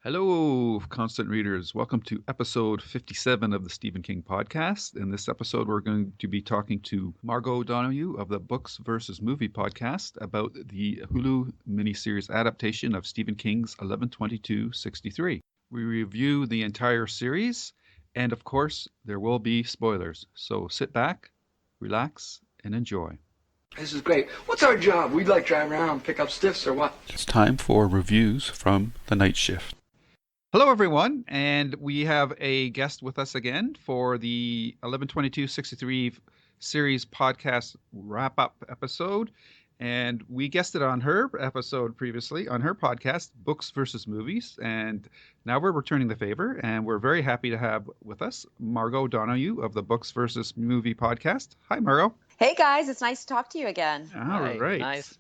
Hello, constant readers. Welcome to episode 57 of the Stephen King podcast. In this episode, we're going to be talking to Margo Donohue of the Books versus Movie podcast about the Hulu miniseries adaptation of Stephen King's 11/22/63. We review the entire series, and of course, there will be spoilers. So sit back, relax, and enjoy. This is great. What's our job? We'd like drive around, pick up stiffs or what? It's time for reviews from the night shift. Hello, everyone, and we have a guest with us again for the 11/22/63 series podcast wrap-up episode, and we guested on her episode previously on her podcast, Books versus Movies, and now we're returning the favor, and we're very happy to have with us Margo Donohue of the Books versus Movie podcast. Hi, Margo. Hey, guys. It's nice to talk to you again. All right. Nice.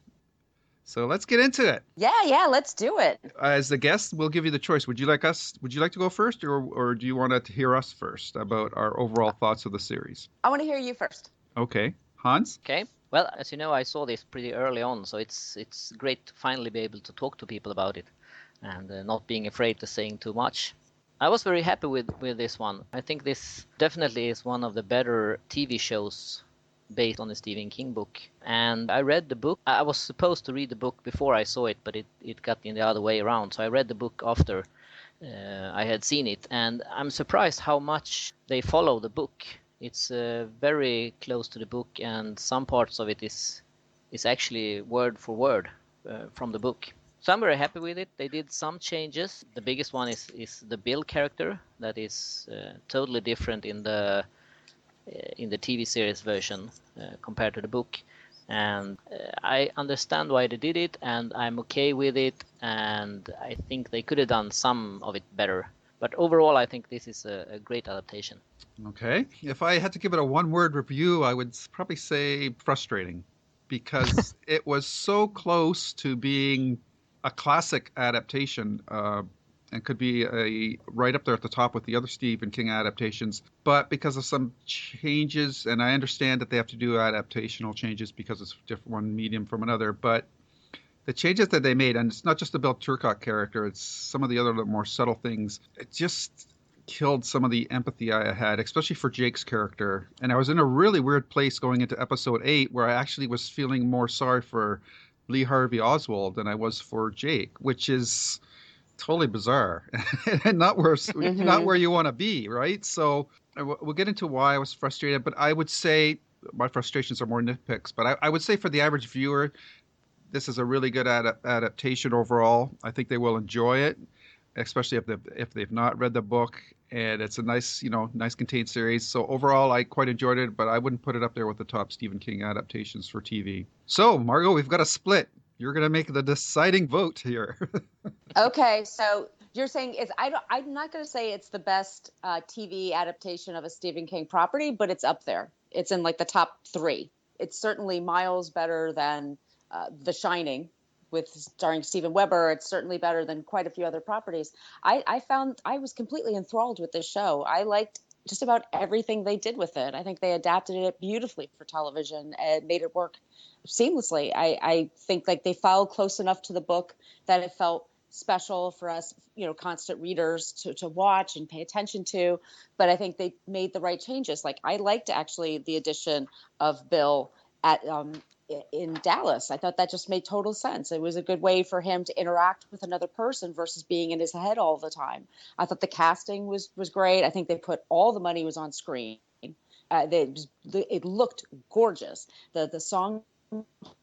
So let's get into it. Yeah, let's do it. As the guest, we'll give you the choice. Would you like to go first, or do you want to hear us first about our overall thoughts of the series? I want to hear you first. Okay. Hans? Okay. Well, as you know, I saw this pretty early on, so it's great to finally be able to talk to people about it and not being afraid to saying too much. I was very happy with this one. I think this definitely is one of the better TV shows based on the Stephen King book. And I read the book. I was supposed to read the book before I saw it, but it got in the other way around. So I read the book after I had seen it. And I'm surprised how much they follow the book. It's very close to the book, and some parts of it is actually word for word from the book. So I'm very happy with it. They did some changes. The biggest one is the Bill character that is totally different in the TV series version compared to the book, and I understand why they did it, and I'm okay with it, and I think they could have done some of it better, but overall I think this is a great adaptation. Okay. If I had to give it a one-word review, I would probably say frustrating, because it was so close to being a classic adaptation, and could be right up there at the top with the other Stephen King adaptations. But because of some changes, and I understand that they have to do adaptational changes because it's different one medium from another, but the changes that they made, and it's not just the Bill Turcotte character, it's some of the other more subtle things, it just killed some of the empathy I had, especially for Jake's character. And I was in a really weird place going into episode 8 where I actually was feeling more sorry for Lee Harvey Oswald than I was for Jake, which is totally bizarre and not where you want to be, right? So we'll get into why I was frustrated, but I would say my frustrations are more nitpicks. But I would say for the average viewer, this is a really good adaptation overall. I think they will enjoy it, especially if they've not read the book. And it's a nice contained series. So overall, I quite enjoyed it, but I wouldn't put it up there with the top Stephen King adaptations for TV. So, Margo, we've got a split. You're going to make the deciding vote here. Okay, so you're saying I'm not going to say it's the best TV adaptation of a Stephen King property, but it's up there. It's in like the top 3. It's certainly miles better than The Shining, starring Steven Weber. It's certainly better than quite a few other properties. I found I was completely enthralled with this show. I liked just about everything they did with it. I think they adapted it beautifully for television and made it work seamlessly. I think like they followed close enough to the book that it felt special for us, constant readers to watch and pay attention to. But I think they made the right changes. Like I liked actually the addition of Bill in Dallas. I thought that just made total sense. It was a good way for him to interact with another person versus being in his head all the time. I thought the casting was great. I think they put all the money was on screen. It looked gorgeous. The song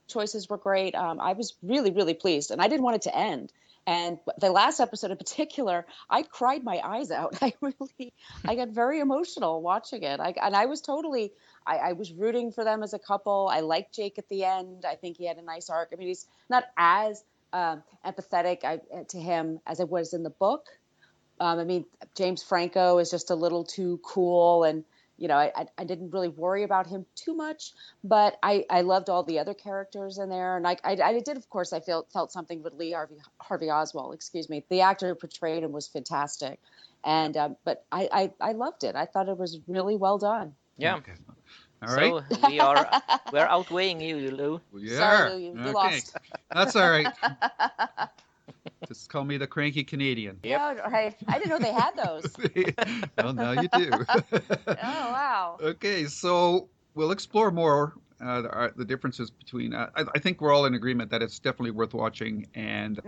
choices were great. I was really, really pleased, and I didn't want it to end. And the last episode in particular, I cried my eyes out. I got very emotional watching it. I was rooting for them as a couple. I liked Jake at the end. I think he had a nice arc. I mean, he's not as empathetic to him as I was in the book, I mean, James Franco is just a little too cool, and I didn't really worry about him too much, but I loved all the other characters in there, and I did, of course, I felt something with Harvey Oswald, excuse me. The actor who portrayed him was fantastic, and but I loved it. I thought it was really well done. Yeah. Okay. All right. So we're outweighing you, Lou. Sorry, Yeah. Lou, you Okay. lost. That's all right. Just call me the cranky Canadian. Yep. No, hey, I didn't know they had those. Well, now you do. Oh, wow. Okay, so we'll explore more the differences between. I think we're all in agreement that it's definitely worth watching, and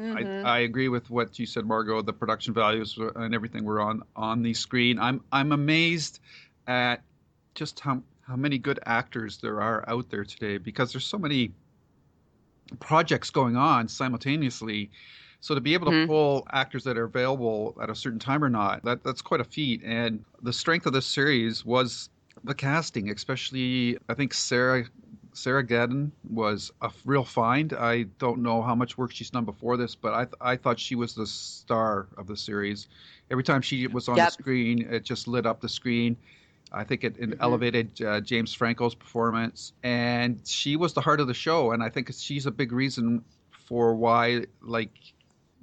I agree with what you said, Margo. The production values and everything were on the screen. I'm amazed at just how many good actors there are out there today, because there's so many projects going on simultaneously. So to be able to pull actors that are available at a certain time or not, that's quite a feat. And the strength of this series was the casting, especially I think Sarah Gadon was a real find. I don't know how much work she's done before this, but I thought she was the star of the series. Every time she was on the screen, it just lit up the screen. I think it elevated James Franco's performance, and she was the heart of the show. And I think she's a big reason for why, like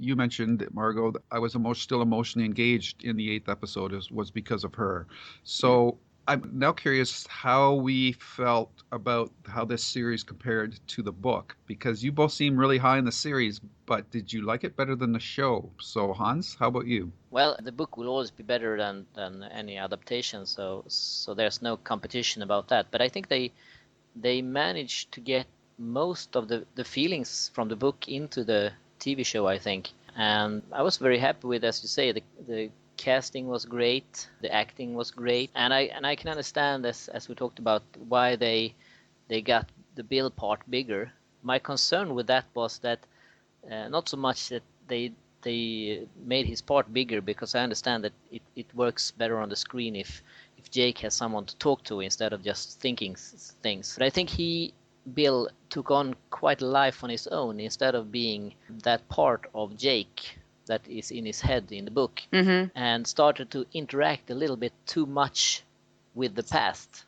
you mentioned, Margo, I was still emotionally engaged in the 8th episode was because of her. So I'm now curious how we felt about how this series compared to the book, because you both seem really high in the series, but did you like it better than the show? So Hans, how about you? Well, the book will always be better than any adaptation, so there's no competition about that. But I think they managed to get most of the feelings from the book into the TV show, I think. And I was very happy with, as you say, the casting was great, the acting was great, and I can understand, as we talked about, why they got the Bill part bigger. My concern with that was that not so much that they made his part bigger, because I understand that it works better on the screen if Jake has someone to talk to instead of just thinking things. But I think Bill took on quite a life on his own, instead of being that part of Jake that is in his head in the book, and started to interact a little bit too much with the past,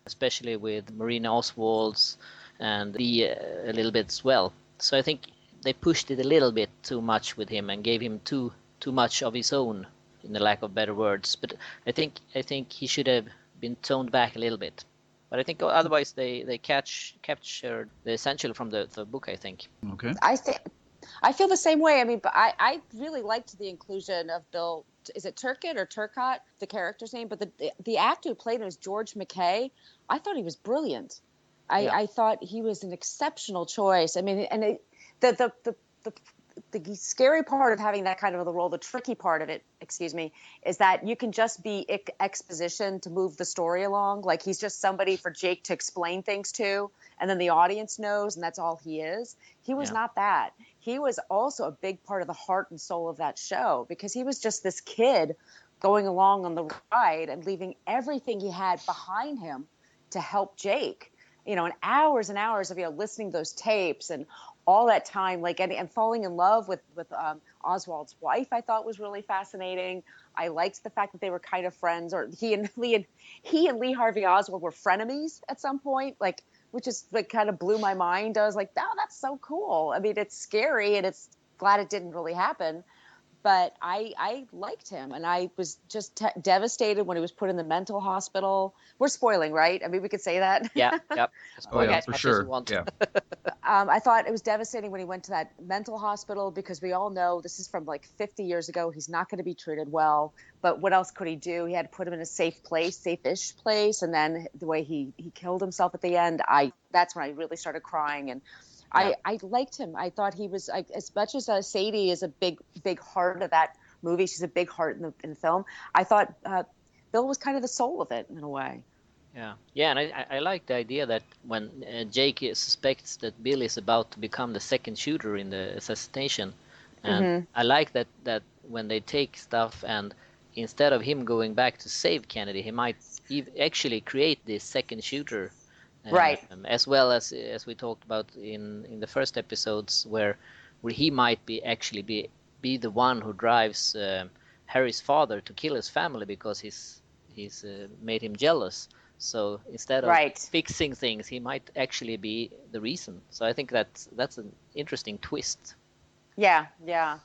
especially with Marina Oswald's and a little bit as well. So I think they pushed it a little bit too much with him and gave him too much of his own, in the lack of better words. But I think he should have been toned back a little bit. But I think otherwise they captured the essential from the book, I think. Okay. I feel the same way. I mean, but I really liked the inclusion of Bill. Is it Turcotte or Turcotte, the character's name? But the actor who played him was George McKay. I thought he was brilliant. I thought he was an exceptional choice. I mean, and the scary part of having that kind of a role, the tricky part of it, is that you can just be exposition to move the story along. Like, he's just somebody for Jake to explain things to, and then the audience knows, and that's all he is. He was not that. He was also a big part of the heart and soul of that show, because he was just this kid going along on the ride and leaving everything he had behind him to help Jake. And hours and hours of listening to those tapes and all that time, and falling in love with Oswald's wife, I thought was really fascinating. I liked the fact that they were kind of friends, or he and Lee Harvey Oswald were frenemies at some point, which is kind of blew my mind. I was like, oh, that's so cool. I mean, it's scary, and it's glad it didn't really happen. But I liked him, and I was just devastated when he was put in the mental hospital. We're spoiling, right? I mean, we could say that. Yeah, yep. Oh, yeah, for sure. Yeah. I thought it was devastating when he went to that mental hospital, because we all know this is from 50 years ago. He's not going to be treated well. But what else could he do? He had to put him in a safe-ish place. And then the way he killed himself at the end, that's when I really started crying. And I liked him. I thought he was, as much as Sadie is a big heart of that movie, she's a big heart in the film. I thought Bill was kind of the soul of it in a way. Yeah, and I like the idea that when Jake suspects that Bill is about to become the second shooter in the assassination, and I like that when they take stuff, and instead of him going back to save Kennedy, he might actually create this second shooter. Right. As well as we talked about in the first episodes, where he might be the one who drives Harry's father to kill his family because he's made him jealous. So instead of Right. fixing things, he might actually be the reason. So I think that's an interesting twist. Yeah, yeah.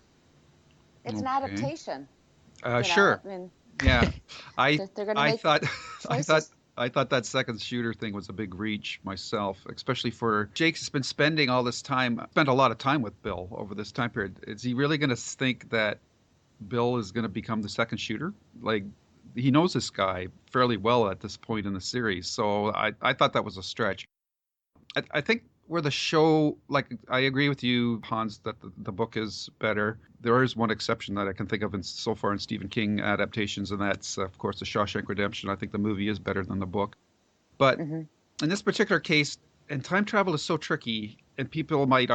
It's an Okay. adaptation. You know, Sure. I mean, Yeah. I they're going to I make thought I thought choices. I thought that second shooter thing was a big reach myself, especially for Jake's been spending all this time, spent a lot of time with Bill over this time period. Is he really going to think that Bill is going to become the second shooter? Like, he knows this guy fairly well at this point in the series, so I thought that was a stretch. I think where the show, like, I agree with you, Hans, that the book is better. There is one exception that I can think of so far in Stephen King adaptations, and that's, of course, The Shawshank Redemption. I think the movie is better than the book. But Hmm. in this particular case, and time travel is so tricky, and people might,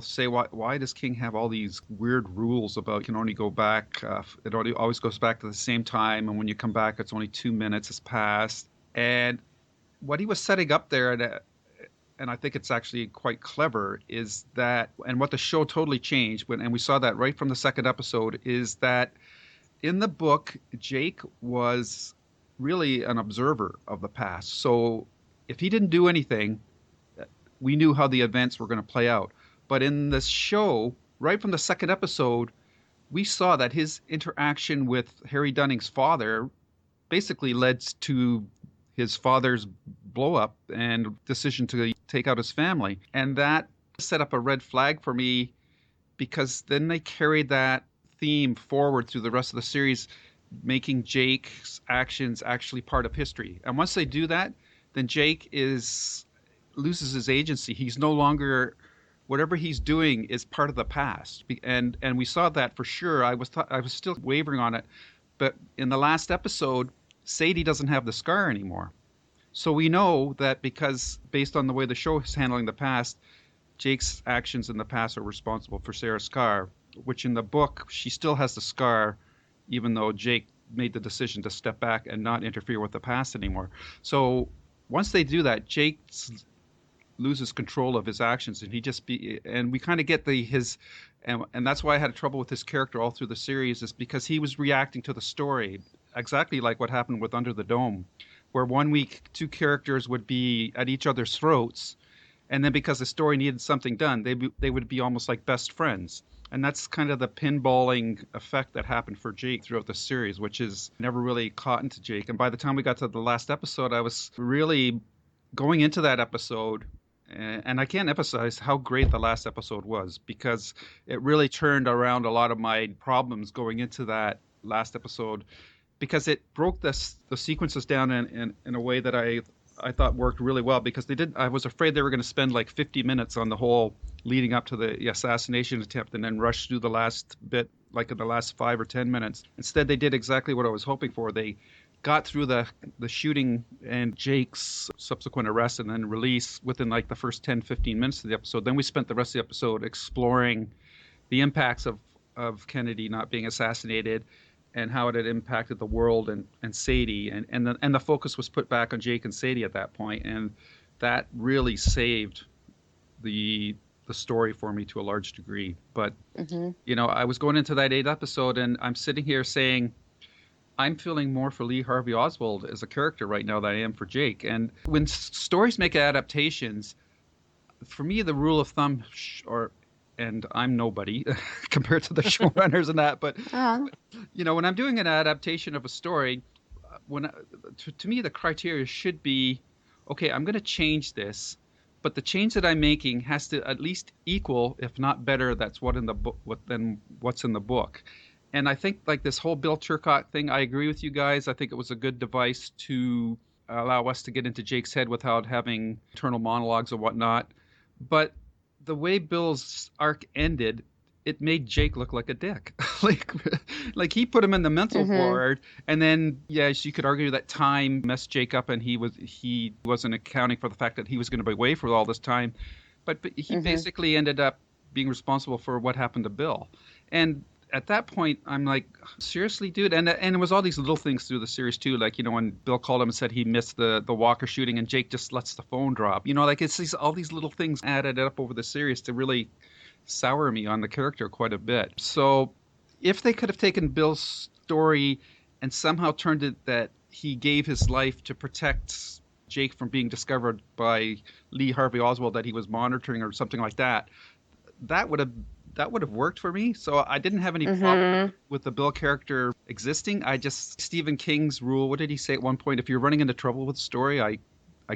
say, why does King have all these weird rules about you can only go back? It only always goes back to the same time, and when you come back, it's only 2 minutes has passed. And what he was setting up there, and I think it's actually quite clever, is that, and what the show totally changed and we saw that right from the second episode, is that in the book, Jake was really an observer of the past. So if he didn't do anything, we knew how the events were going to play out. But in this show, right from the second episode, we saw that his interaction with Harry Dunning's father basically led to his father's blow up and decision to take out his family. And that set up a red flag for me because then they carried that theme forward through the rest of the series, making Jake's actions actually part of history. And once they do that, then Jake is loses his agency. He's no longer whatever he's doing is part of the past. And we saw that for sure. I was still wavering on it, but in the last episode, Sadie doesn't have the scar anymore. So we know that because based on the way the show is handling the past, Jake's actions in the past are responsible for Sarah's scar, which in the book, she still has the scar, even though Jake made the decision to step back and not interfere with the past anymore. So once they do that, Jake loses control of his actions, and and we kind of get and that's why I had trouble with his character all through the series, is because he was reacting to the story exactly like what happened with Under the Dome, where one week two characters would be at each other's throats, and then because the story needed something done, they would be almost like best friends. And that's kind of the pinballing effect that happened for Jake throughout the series, which is never really caught into Jake. And by the time we got to the last episode, I was really going into that episode, and I can't emphasize how great the last episode was, because it really turned around a lot of my problems going into that last episode, because it broke the sequences down in a way that I thought worked really well, because I was afraid they were going to spend like 50 minutes on the whole leading up to the assassination attempt and then rush through the last bit like in the last 5 or 10 minutes. Instead, they did exactly what I was hoping for. They got through the shooting and Jake's subsequent arrest and then release within like the first 10-15 minutes of the episode. Then we spent the rest of the episode exploring the impacts of Kennedy not being assassinated and how it had impacted the world and Sadie, and the focus was put back on Jake and Sadie at that point, and that really saved the story for me to a large degree. But Hmm. I was going into that 8th episode, and I'm sitting here saying I'm feeling more for Lee Harvey Oswald as a character right now than I am for Jake. And when stories make adaptations, for me, the rule of thumb, and I'm nobody compared to the showrunners and that, but Uh, when I'm doing an adaptation of a story, to me the criteria should be, okay, I'm going to change this, but the change that I'm making has to at least equal, if not better, that's what in the book, than what's in the book. And I think like this whole Bill Turcotte thing, I agree with you guys. I think it was a good device to allow us to get into Jake's head without having internal monologues or whatnot. But the way Bill's arc ended, it made Jake look like a dick. like like he put him in the mental hmm. ward, and then yes, you could argue that time messed Jake up, and he wasn't accounting for the fact that he was going to be away for all this time. But he Hmm. basically ended up being responsible for what happened to Bill. And at that point, I'm like, seriously, dude? And it was all these little things through the series too, like when Bill called him and said he missed the Walker shooting, and Jake just lets the phone drop. Like it's all these little things added up over the series to really sour me on the character quite a bit. So if they could have taken Bill's story and somehow turned it that he gave his life to protect Jake from being discovered by Lee Harvey Oswald that he was monitoring or something like that, that would have worked for me. So I didn't have any problem with the Bill character existing. I just Stephen King's rule. What did he say at one point? If you're running into trouble with the story, I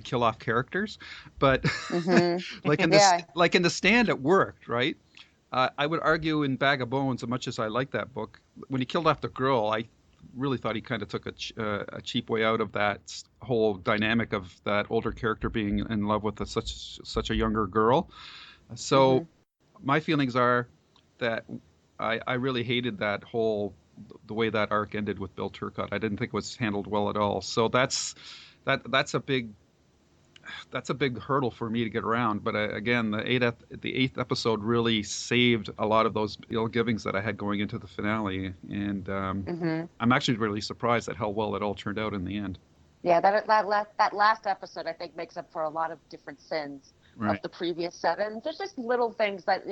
kill off characters. But like in the Stand, it worked, right? I would argue in Bag of Bones, as much as I like that book, when he killed off the girl, I really thought he kind of took a cheap way out of that whole dynamic of that older character being in love with such a younger girl. So my feelings are that I really hated that whole the way that arc ended with Bill Turcotte. I didn't think it was handled well at all. So that's a big hurdle for me to get around. But again, the eighth episode really saved a lot of those ill givings that I had going into the finale, and I'm actually really surprised at how well it all turned out in the end. Yeah, that last episode I think makes up for a lot of different sins of the previous 7. There's just little things that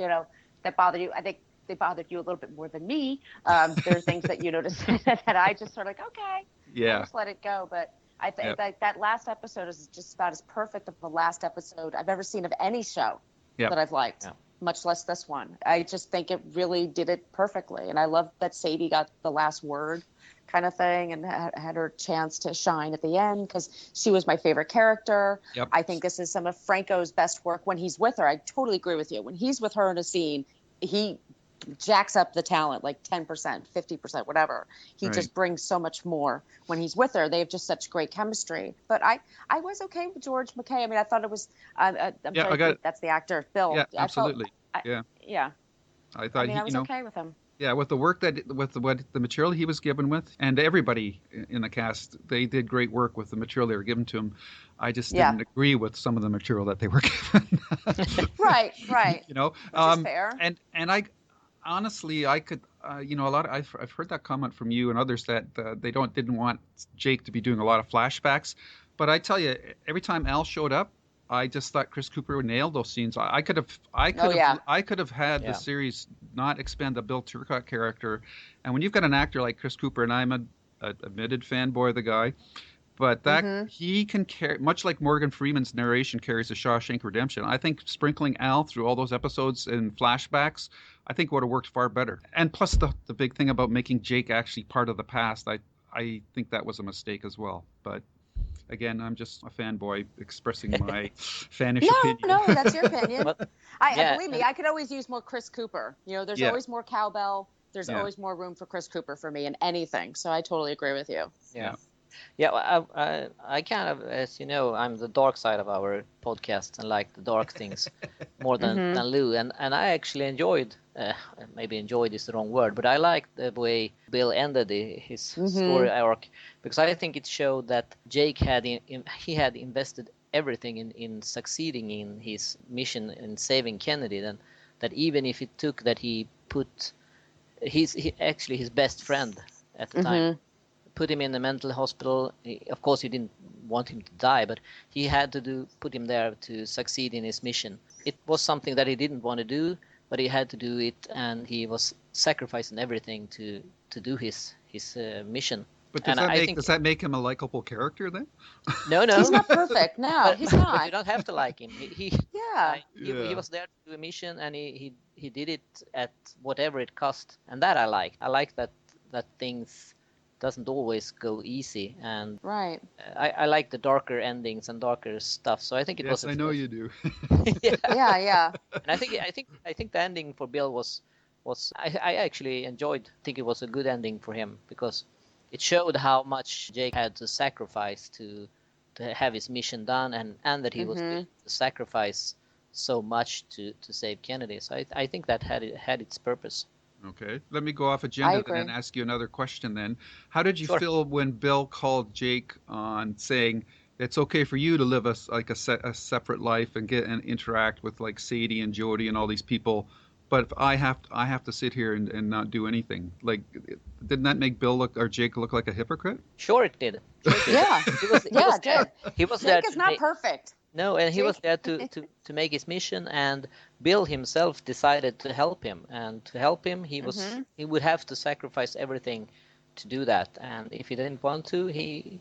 that bother you. I think they bothered you a little bit more than me. There are things that you notice that I just sort of like, okay, I'll just let it go. But I think that last episode is just about as perfect of the last episode I've ever seen of any show that I've liked, much less this one. I just think it really did it perfectly. And I love that Sadie got the last word kind of thing and had her chance to shine at the end because she was my favorite character. Yep. I think this is some of Franco's best work when he's with her. I totally agree with you. When he's with her in a scene, he jacks up the talent like 10%, 50%, whatever. He just brings so much more when he's with her. They have just such great chemistry. But I was okay with George McKay. I mean, I thought it was. That's the actor, Bill. Yeah, absolutely. I thought I was okay with him. Yeah, with the work with the material he was given with, and everybody in the cast, they did great work with the material they were given to him. I just didn't agree with some of the material that they were given. Right. Which is fair. And I honestly, I could, a lot. I've heard that comment from you and others that they didn't want Jake to be doing a lot of flashbacks, but I tell you, every time Al showed up, I just thought Chris Cooper nailed those scenes. I could have had the series not expand the Bill Turcotte character, and when you've got an actor like Chris Cooper, and I'm an admitted fanboy of the guy, but that he can carry, much like Morgan Freeman's narration carries the Shawshank Redemption. I think sprinkling Al through all those episodes in flashbacks, I think would have worked far better. And plus the big thing about making Jake actually part of the past, I think that was a mistake as well. But again, I'm just a fanboy expressing my fanish opinion. No, that's your opinion. Believe me, I could always use more Chris Cooper. There's always more cowbell. There's always more room for Chris Cooper for me in anything. So I totally agree with you. Yeah, I kind of, as you know, I'm the dark side of our podcast and like the dark things more than Lou. And I actually enjoyed, maybe enjoyed is the wrong word, but I liked the way Bill ended his story arc, because I think it showed that Jake had invested everything in succeeding in his mission in saving Kennedy. Then that even if it took that he put his best friend at the time, put him in the mental hospital. Of course, he didn't want him to die, but he had to put him there to succeed in his mission. It was something that he didn't want to do, but he had to do it, and he was sacrificing everything to do his mission. But does that make him a likable character then? No. He's not perfect. No, he's not. You don't have to like him. He was there to do a mission, and he did it at whatever it cost, and that I like. I like that things doesn't always go easy, and I like the darker endings and darker stuff. So I think it was. Yes, I know you do. Yeah. And I think the ending for Bill was I actually enjoyed. I think it was a good ending for him because it showed how much Jake had to sacrifice to have his mission done, and that he was willing to sacrifice so much to save Kennedy. So I think that had its purpose. Okay, let me go off agenda then and ask you another question then. How did you feel when Bill called Jake on saying it's okay for you to live a separate life and interact with like Sadie and Jody and all these people, but if I have to sit here and not do anything? Like, didn't that make Jake look like a hypocrite? Sure it did. Yeah. He was Jake there. Jake is not perfect. No, and he was there to make his mission, and Bill himself decided to help him. And to help him, he would have to sacrifice everything to do that, and if he didn't want to, he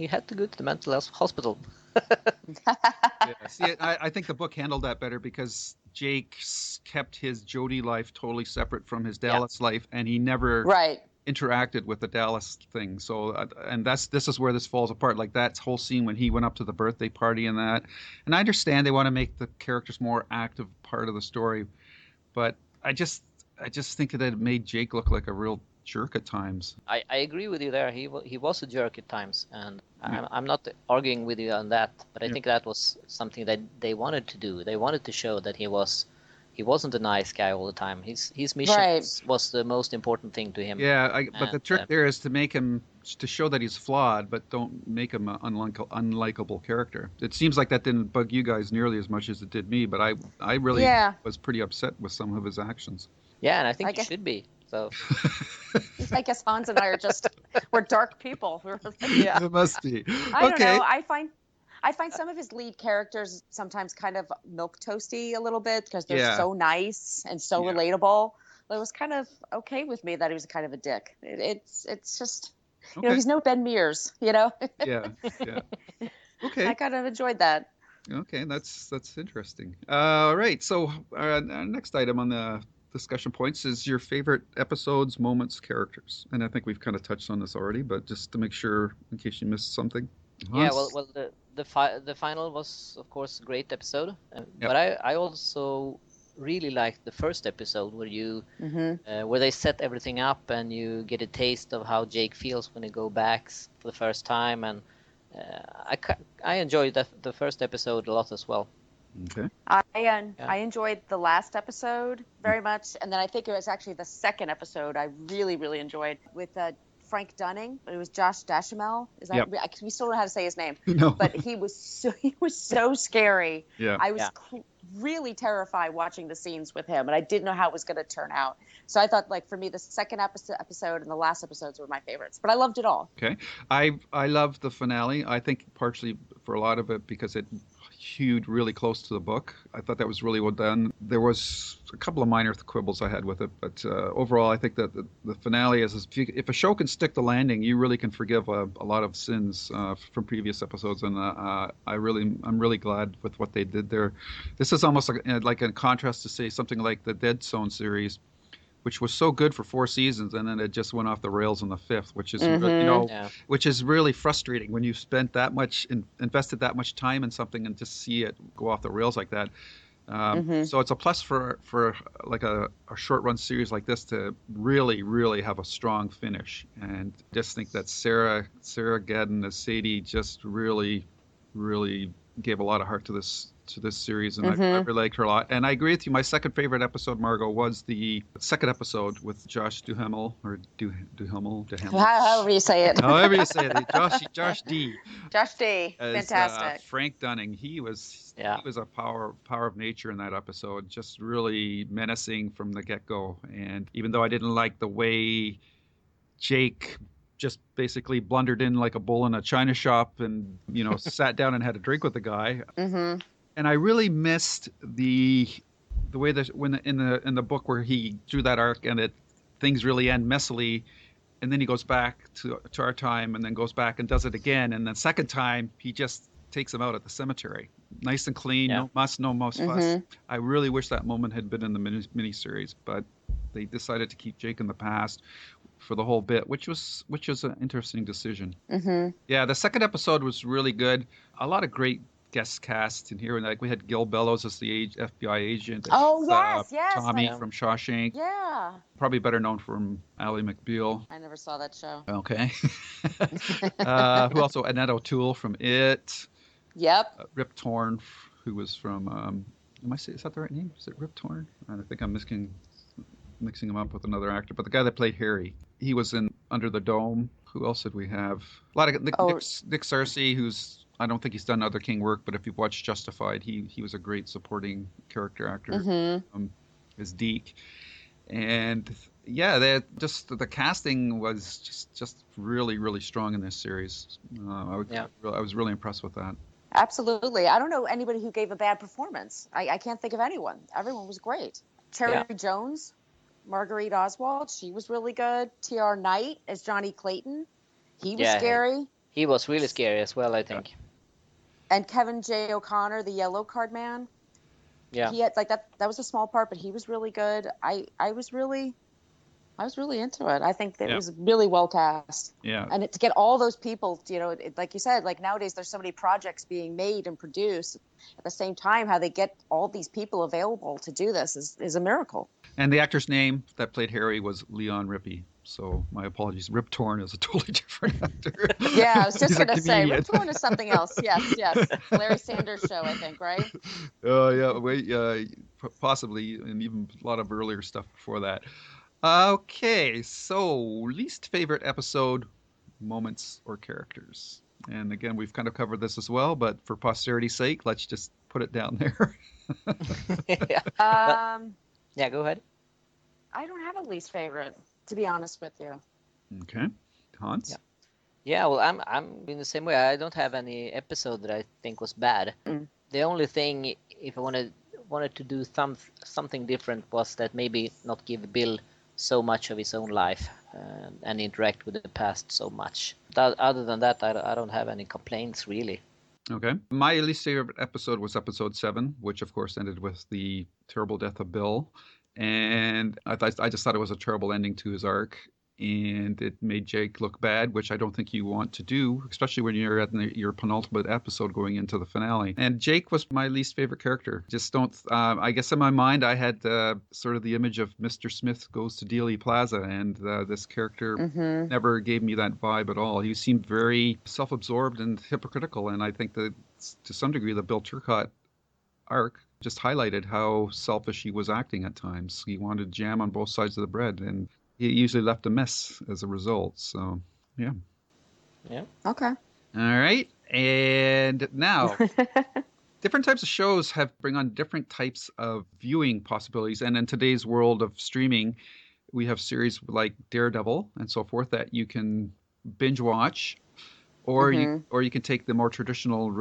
had to go to the mental health hospital. Yeah. See, I think the book handled that better because Jake kept his Jody life totally separate from his Dallas life, and he never Right. interacted with the Dallas thing. So, and this is where this falls apart. Like that whole scene when he went up to the birthday party and that. And I understand they want to make the characters more active part of the story, but I just think that it made Jake look like a real jerk at times. I agree with you there. He was a jerk at times, and I'm not arguing with you on that. But I think that was something that they wanted to do. They wanted to show that he wasn't a nice guy all the time. His mission was the most important thing to him. Yeah, but the trick there is to make him to show that he's flawed, but don't make him an unlikable character. It seems like that didn't bug you guys nearly as much as it did me, but I really was pretty upset with some of his actions. Yeah, and I think you should be. So I guess Hans and I are we're dark people. Yeah. It must be. I don't know. I find some of his lead characters sometimes kind of milquetoasty a little bit because they're so nice and so relatable. But it was kind of okay with me that he was kind of a dick. It's just, he's no Ben Mears, Yeah. Okay. I kind of enjoyed that. Okay, that's interesting. All right, so our next item on the discussion points is your favorite episodes, moments, characters. And I think we've kind of touched on this already, but just to make sure in case you missed something. Yeah, well, the final was of course a great episode, but I also really liked the first episode where they set everything up and you get a taste of how Jake feels when he go back for the first time, and I enjoyed the first episode a lot as well. Okay. I enjoyed the last episode very much, and then I think it was actually the second episode I really, really enjoyed with Frank Dunning, but it was Josh Duhamel. Is that we still don't know how to say his name? No. But he was so scary. Yeah. I was really terrified watching the scenes with him, and I didn't know how it was going to turn out. So I thought, like, for me, the second episode and the last episodes were my favorites, but I loved it all. Okay. I loved the finale. I think partially for a lot of it because it hewed really close to the book. I thought that was really well done. There was a couple of minor quibbles I had with it, but overall, I think that the finale is if a show can stick the landing, you really can forgive a lot of sins from previous episodes, and I'm really glad with what they did there. This is almost like in contrast to say something like the Dead Zone series, which was so good for 4 seasons, and then it just went off the rails in the 5th, which is which is really frustrating when you spent that much invested that much time in something and just see it go off the rails like that. So it's a plus for like a short run series like this to really, really have a strong finish. And just think that Sarah Gadon as Sadie just really, really gave a lot of heart to this series, and I really liked her a lot. And I agree with you. My second favorite episode, Margo, was the second episode with Josh Duhamel, or Duhamel. However you say it. However you say it. Josh D. Josh D. As, fantastic. Frank Dunning. He was a power of nature in that episode, just really menacing from the get-go. And even though I didn't like the way Jake just basically blundered in like a bull in a china shop and sat down and had a drink with the guy. And I really missed the way that when in the book where he drew that arc and things really end messily, and then he goes back to our time and then goes back and does it again, and then second time he just takes him out at the cemetery, nice and clean, no muss, fuss. I really wish that moment had been in the miniseries, but they decided to keep Jake in the past for the whole bit, which was an interesting decision. Yeah, the second episode was really good. A lot of great guest cast in here, and like we had Gil Bellows as the FBI agent. Oh yes, Tommy from Shawshank. Yeah. Probably better known from Ally McBeal. I never saw that show. Okay. Who also Annette O'Toole from It. Yep. Rip Torn, who was from. Is that the right name? Is it Rip Torn? I think I'm mixing him up with another actor, but the guy that played Harry, he was in Under the Dome. Who else did we have? A lot of Nick Searcy, who's. I don't think he's done other King work, but if you've watched Justified, he was a great supporting character actor as Deke. And yeah, the casting was just really, really strong in this series. I was really impressed with that. Absolutely. I don't know anybody who gave a bad performance. I can't think of anyone. Everyone was great. Cherry Jones. Marguerite Oswald, she was really good. T.R. Knight as Johnny Clayton, he was Yeah, scary. he was really scary as well, I think. And Kevin J. O'Connor, the yellow card man, Yeah. he had like that was a small part, but he was really good. I was really into it. I think it was really well cast. Yeah. And to get all those people, like you said, like nowadays there's so many projects being made and produced at the same time. How they get all these people available to do this is a miracle. And the actor's name that played Harry was Leon Rippey. So my apologies. Rip Torn is a totally different actor. Yeah, I was just He's a going to say, comedian. Rip Torn is something else. Yes. Larry Sanders Show, I think, right? Yeah, wait, possibly, and even a lot of earlier stuff before that. Okay, so least favorite episode, moments, or characters. And again, we've kind of covered this as well, but for posterity's sake, let's just put it down there. Yeah, go ahead. I don't have a least favorite, to be honest with you. Okay, Hans? Yeah, well, I'm in the same way. I don't have any episode that I think was bad. The only thing, if I wanted to do something different, was that maybe not give Bill so much of his own life and interact with the past so much. Other than that, I don't have any complaints really. Okay. My least favorite episode was episode 7, which of course ended with the terrible death of Bill. And I just thought it was a terrible ending to his arc. And it made Jake look bad, which I don't think you want to do, especially when you're at your penultimate episode going into the finale. And Jake was my least favorite character. Just don't, I guess in my mind, I had sort of the image of Mr. Smith goes to Dealey Plaza, and this character never gave me that vibe at all. He seemed very self-absorbed and hypocritical, and I think that to some degree the Bill Turcotte arc just highlighted how selfish he was acting at times. He wanted jam on both sides of the bread, and he usually left a mess as a result. So, yeah. Yeah. Okay. All right. And now, different types of shows bring on different types of viewing possibilities. And in today's world of streaming, we have series like Daredevil and so forth that you can binge watch, or you can take the more traditional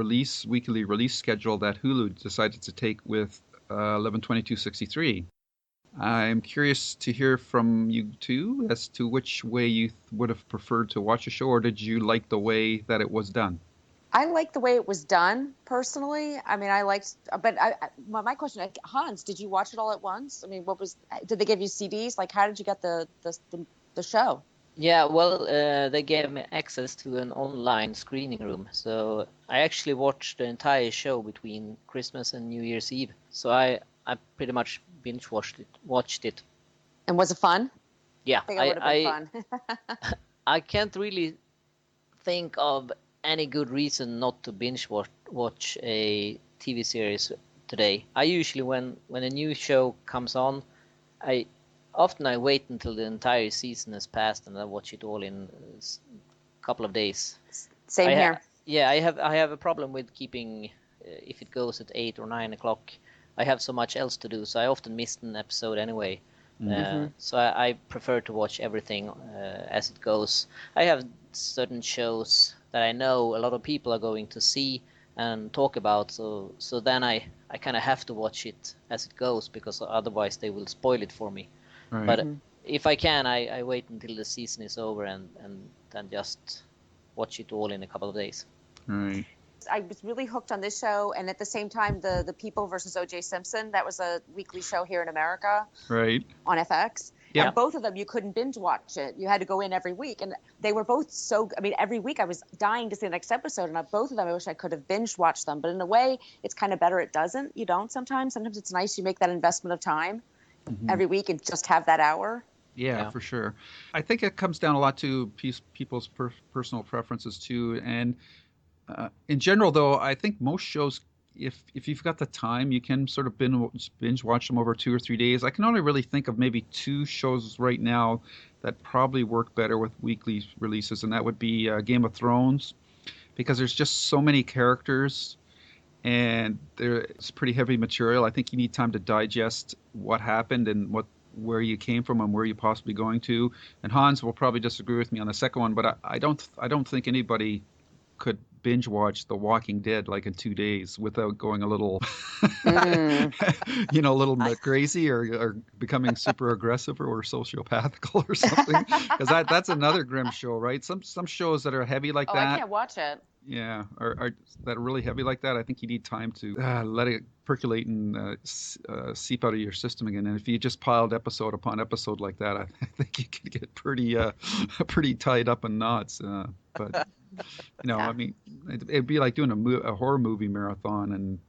weekly release schedule that Hulu decided to take with 11/22/63. I'm curious to hear from you two as to which way you would have preferred to watch a show, or did you like the way that it was done? I like the way it was done, personally. I mean, but my question, Hans, did you watch it all at once? I mean, did they give you CDs? Like, how did you get the show? Yeah, well, they gave me access to an online screening room. So I actually watched the entire show between Christmas and New Year's Eve. So I pretty much binge watched it. And was it fun? Yeah, I think it would have been fun. I can't really think of any good reason not to binge watch a TV series today. I usually, when a new show comes on, I wait until the entire season has passed and I watch it all in a couple of days. Same here. Yeah, I have a problem with keeping if it goes at 8 or 9 o'clock. I have so much else to do, so I often miss an episode anyway. So I prefer to watch everything as it goes. I have certain shows that I know a lot of people are going to see and talk about, so then I kind of have to watch it as it goes, because otherwise they will spoil it for me. Right. But if I can, I wait until the season is over and then just watch it all in a couple of days. Right. I was really hooked on this show, and at the same time, the People versus O.J. Simpson, that was a weekly show here in America, right, on FX. Yeah. And both of them, you couldn't binge watch it. You had to go in every week, and they were both every week I was dying to see the next episode, and both of them, I wish I could have binge watched them. But in a way, it's kind of better it doesn't. You don't sometimes. Sometimes it's nice you make that investment of time every week and just have that hour. Yeah, for sure. I think it comes down a lot to people's personal preferences too, and in general, though, I think most shows, if you've got the time, you can sort of binge watch them over 2 or 3 days. I can only really think of maybe 2 shows right now that probably work better with weekly releases, and that would be Game of Thrones, because there's just so many characters, and it's pretty heavy material. I think you need time to digest what happened and where you came from and where you're possibly going to. And Hans will probably disagree with me on the second one, but I don't think anybody could binge watch The Walking Dead like in 2 days without going a little, Mm. a little I, bit crazy or becoming super aggressive or sociopathical or something. Because that's another grim show, right? Some shows that are heavy like Oh, I that, can't watch it. yeah, are that are really heavy like that. I think you need time to let it percolate and seep out of your system again. And if you just piled episode upon episode like that, I think you could get pretty pretty tied up in knots. But I Yeah. mean, it'd be like doing a horror movie marathon and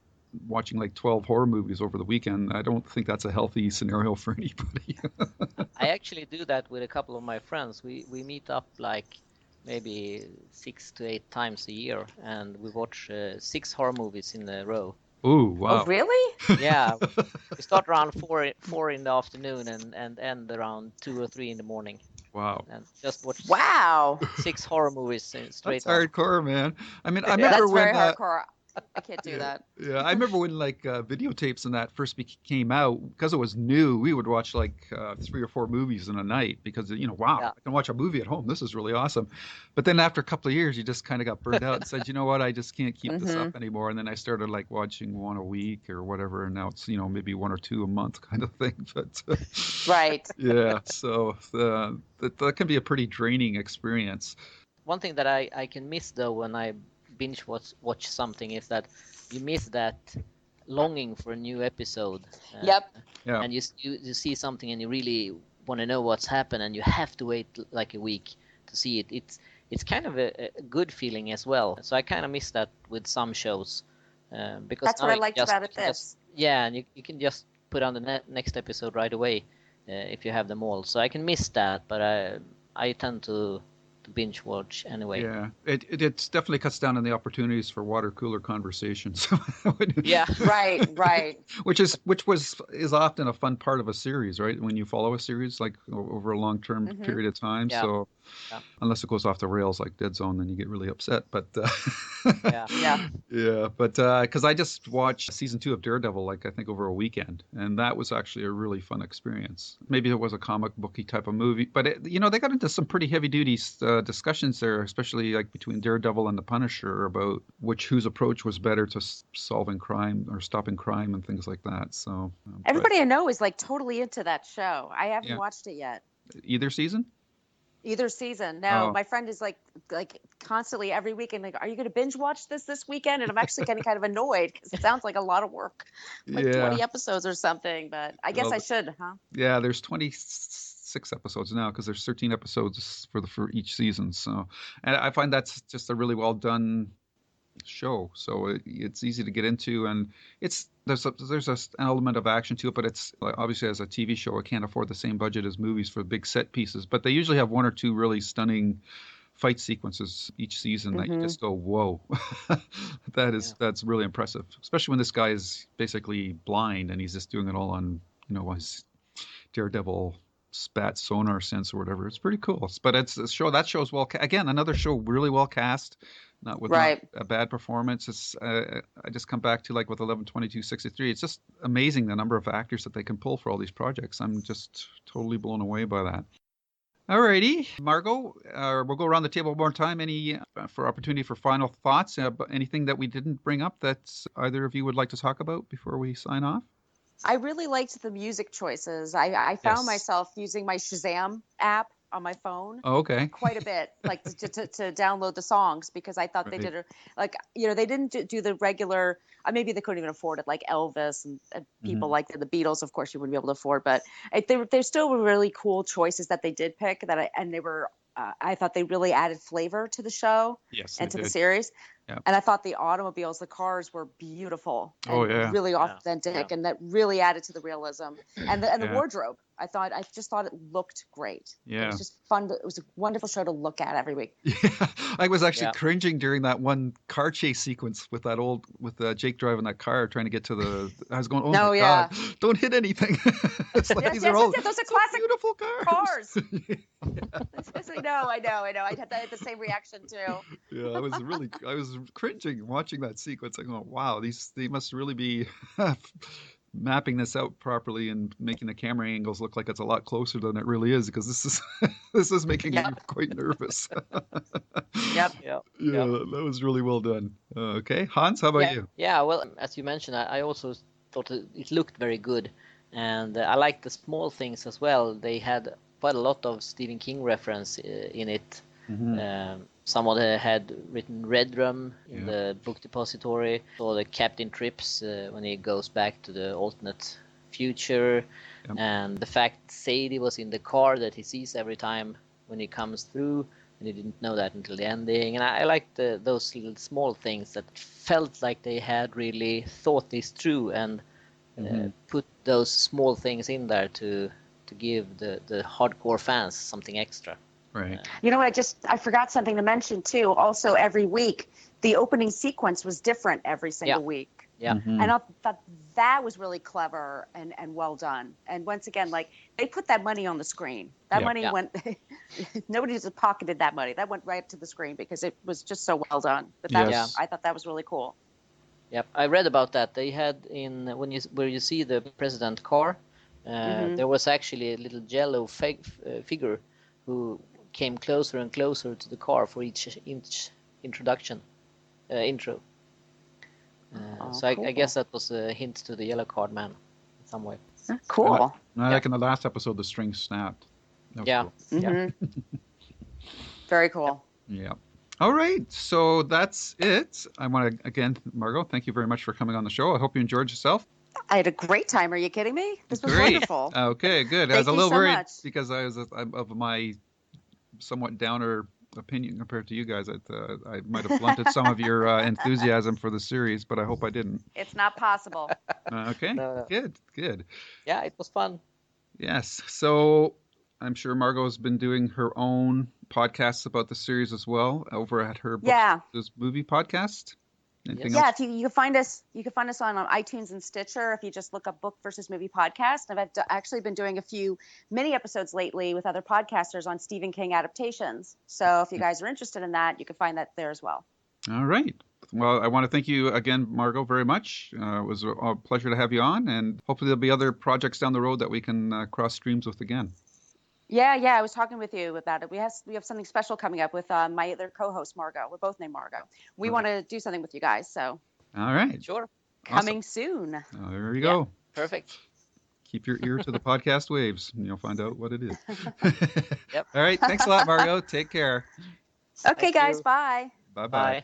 watching like 12 horror movies over the weekend. I don't think that's a healthy scenario for anybody. I actually do that with a couple of my friends. We meet up like maybe 6 to 8 times a year, and we watch 6 horror movies in a row. Oh, Oh, wow. really? Yeah, we start around four in the afternoon and end around 2 or 3 in the morning, Wow. and just watch Wow. 6 horror movies That's straight on. hardcore, man. I mean, I Yeah. remember That's when very hardcore. I can't do yeah, that. yeah. I remember when like videotapes and that first came out because it was new. We would watch like 3 or 4 movies in a night because wow, Yeah. I can watch a movie at home. This is really awesome. But then after a couple of years, you just kind of got burned out and said, you know what, I just can't keep this Hmm. up anymore. And then I started like watching one a week or whatever, and now it's maybe 1 or 2 a month kind of thing. But Right. yeah, so that can be a pretty draining experience. One thing that I can miss though when I binge watch something is that you miss that longing for a new episode. Yep. Yeah, And you see something and you really want to know what's happened, and you have to wait like a week to see it. It's kind of a good feeling as well. So I kind of miss that with some shows, because That's now what I you can liked about it. This. yeah, and you can just put on the next episode right away, if you have them all. So I can miss that, but I tend to binge watch anyway. yeah. It definitely cuts down on the opportunities for water cooler conversations. Yeah. Right. Right. which is often a fun part of a series, right? When you follow a series like over a long-term Hmm. period of time. Yeah. So Yeah. unless it goes off the rails like Dead Zone, then you get really upset. But Yeah. Yeah. yeah, but because I just watched season 2 of Daredevil, like I think over a weekend, and that was actually a really fun experience. Maybe it was a comic booky type of movie, but they got into some pretty heavy duty discussions there, especially like between Daredevil and the Punisher about whose approach was better to solving crime or stopping crime and things like that. So Everybody I know is like totally into that show. I haven't yeah, watched it yet. either season. Either season. No, Oh, my friend is like constantly every weekend, like, are you going to binge watch this weekend? And I'm actually getting kind of annoyed because it sounds like a lot of work, like yeah. 20 episodes or something. But I guess Well, I should, huh? yeah, there's 26 episodes now because there's 13 episodes for each season. So, and I find that's just a really well done show. So it's easy to get into, and there's an element of action to it, but it's like, obviously as a TV show, it can't afford the same budget as movies for big set pieces. But they usually have 1 or 2 really stunning fight sequences each season that you Hmm. just go, whoa, that's really impressive. Especially when this guy is basically blind and he's just doing it all on his Daredevil spat sonar sense or whatever. It's pretty cool. But it's a show that shows well. Again, another show really well cast, not Right. a bad performance. It's I just come back to like with 11/22/63. It's just amazing the number of actors that they can pull for all these projects. I'm just totally blown away by that. Alrighty, Margo, we'll go around the table one more time. Any for opportunity for final thoughts? Anything that we didn't bring up that either of you would like to talk about before we sign off? I really liked the music choices. I found Yes. myself using my Shazam app on my phone Oh, okay. quite a bit, like to download the songs, because I thought they Right. did they didn't do the regular. Maybe they couldn't even afford it, like Elvis and people Mhm. like the Beatles. Of course, you wouldn't be able to afford, but they still were really cool choices that they did pick. And they were. I thought they really added flavor to the show Yes, and they to the did. series. Yeah. And I thought the automobiles, the cars were beautiful Oh, and yeah. really Yeah. authentic, Yeah. and that really added to the realism. And the Yeah. wardrobe, I just thought it looked great. It Yeah. was just fun. It was a wonderful show to look at every week. Yeah, I was actually Yeah. cringing during that one car chase sequence with Jake driving that car trying to get to the. I was going, oh No, my yeah. God, don't hit anything. It's like Yes, these yes, are all yes, yes, those are so classic beautiful cars. cars. I know. I had the same reaction too. Yeah, I was cringing watching that sequence. I go, wow, they must really be mapping this out properly and making the camera angles look like it's a lot closer than it really is, because this is this is making me quite nervous. Yep. Yeah. Yeah, that was really well done. Okay, Hans, how about you? Yeah, well, as you mentioned, I also thought it looked very good, and I liked the small things as well. They had quite a lot of Stephen King reference in it. Someone had written Red Rum in the book depository, or the Captain Trips when he goes back to the alternate future, and the fact Sadie was in the car that he sees every time when he comes through, and he didn't know that until the ending. And I liked those little small things that felt like they had really thought this through and put those small things in there to give the hardcore fans something extra. Right. You know what? I forgot something to mention too. Also, every week, the opening sequence was different every single week. Yeah. And I thought that was really clever and well done. And once again, like, they put that money on the screen. That money went, nobody just pocketed that money. That went right to the screen because it was just so well done. But that was, I thought that was really cool. Yep, I read about that. They had where you see the president car, there was actually a little jello figure who came closer and closer to the car for each intro. So I guess that was a hint to the yellow card man in some way. Cool. Like in the last episode, the string snapped. Yeah. Cool. Yeah. Very cool. Yeah. All right. So that's it. I want to, again, Margo, thank you very much for coming on the show. I hope you enjoyed yourself. I had a great time. Are you kidding me? This was wonderful. Okay, good. I Thank was a you little so worried much. because I was of my somewhat downer opinion compared to you guys. I might have blunted some of your enthusiasm for the series, but I hope I didn't. It's not possible. Okay. No. Good. Yeah, it was fun. Yes. So I'm sure Margo's been doing her own podcasts about the series as well over at her Books Movie podcast. Anything else? If you can find us, on iTunes and Stitcher if you just look up Book versus Movie Podcast. And I've actually been doing a few mini episodes lately with other podcasters on Stephen King adaptations. So if you guys are interested in that, you can find that there as well. All right. Well, I want to thank you again, Margo, very much. It was a pleasure to have you on, and hopefully there'll be other projects down the road that we can cross streams with again. Yeah, I was talking with you about it. We have something special coming up with my other co-host, Margo. We're both named Margo. We want to do something with you guys, so. All right. Sure. Coming soon. There you go. Perfect. Keep your ear to the podcast waves, and you'll find out what it is. Yep. All right. Thanks a lot, Margo. Take care. Okay, guys. Bye. Bye-bye. Bye.